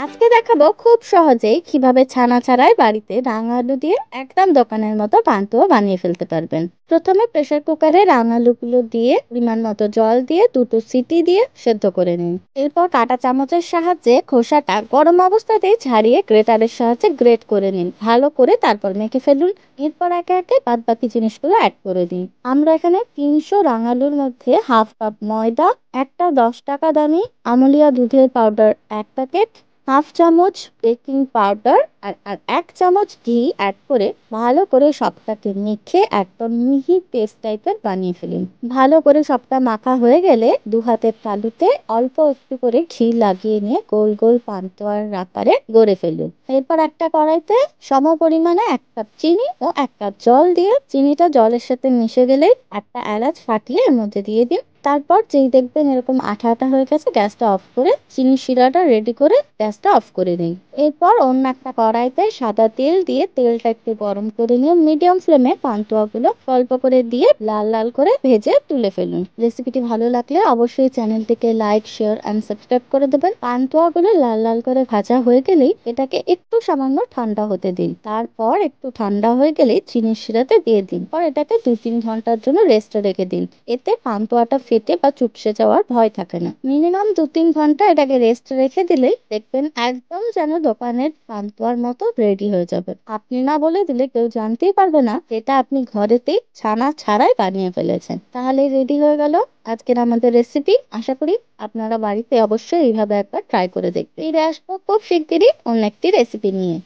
আজকে দেখাবো খুব সহজেই কিভাবে ছানা ছাড়াই বাড়িতে রাঙা আলু দিয়ে একদম দোকানের মতো পান্তুয়া বানিয়ে ফেলতে পারবেন। প্রথমে প্রেসার কুকারে রাঙা আলুগুলো দিয়ে পরিমাণ মতো জল দিয়ে দুটো সিটি দিয়ে সেদ্ধ করে নিন। এরপর কাঁটা চামচের সাহায্যে খোসাটা গরম অবস্থাতেই ছাড়িয়ে গ্রেটারের সাহায্যে গ্রেট করে নিন ভালো করে, তারপর মেখে ফেলুন। এরপর একে একে বাদ বাকি জিনিসগুলো অ্যাড করে দিন। আমরা এখানে 300 রাঙালুর মধ্যে হাফ কাপ ময়দা, একটা 10 টাকা দামি আমুলিয়া দুধের পাউডার 1 প্যাকেট, হাফ চামচ বেকিং পাউডার আর আর 1 চামচ ঘি অ্যাড করে ভালো করে সবটাকে মেখে একদম মিহি পেস্ট টাইপের বানিয়ে ফেলুন। ভালো করে সবটা মাখা হয়ে গেলে দু হাতের তালুতে অল্প একটু করে ঘি লাগিয়ে নিয়ে গোল গোল পান্তুয়ার আকারে গড়ে ফেলুন। এরপর একটা কড়াইতে সম পরিমাণে 1 কাপ চিনি ও 1 কাপ জল দিয়ে চিনিটা জলের সাথে মিশে গেলেই একটা এলাচ ফাটিয়ে এর মধ্যে দিয়ে দিন। তারপর যেই দেখবেন এরকম আঠা আঠা হয়ে গেছে, গ্যাসটা অফ করে চিনির শিরাটা রেডি করে গ্যাসটা অফ করে দিন। এরপর অন্য একটা কড়াইতে সাদা তেল দিয়ে তেলটা একটু গরম করে নিয়ে মিডিয়াম ফ্লেমে পান্তুয়াগুলো অল্প করে দিয়ে লাল লাল করে ভেজে তুলে ফেলুন। রেসিপিটি ভালো লাগলে অবশ্যই চ্যানেলটিকে লাইক, শেয়ার এন্ড সাবস্ক্রাইব করে দেবেন। পান্তুয়াগুলো লাল লাল করে ভাজা হয়ে গেলেই এটাকে একটু সামান্য ঠান্ডা হতে দিন। তারপর একটু ঠান্ডা হয়ে গেলে চিনির শিরাতে দিয়ে দিন। পর এটাকে 2-3 ঘন্টার জন্য রেস্টে রেখে দিন। এতে পান্তুয়াটা ফেটে বা চুপসে যাওয়ার ভয় থাকে না। মিনিমাম 2-3 ঘন্টা এটাকে রেস্ট রেখে দিলেই দেখবেন একদম যেন দোকানের পান্তুয়ার মতো রেডি হয়ে যাবে। আপনি না বলে দিলে কেউ জানতেই পারবে না এটা আপনি ঘরেতেই ছানা ছাড়াই বানিয়ে ফেলেছেন। তাহলে রেডি হয়ে গেল আজকের আমাদের রেসিপি। আশা করি আপনারা বাড়িতে অবশ্যই এইভাবে একবার ট্রাই করে দেখবেন। ফিরে আসবো খুব শিগগিরই অন্য একটি রেসিপি নিয়ে।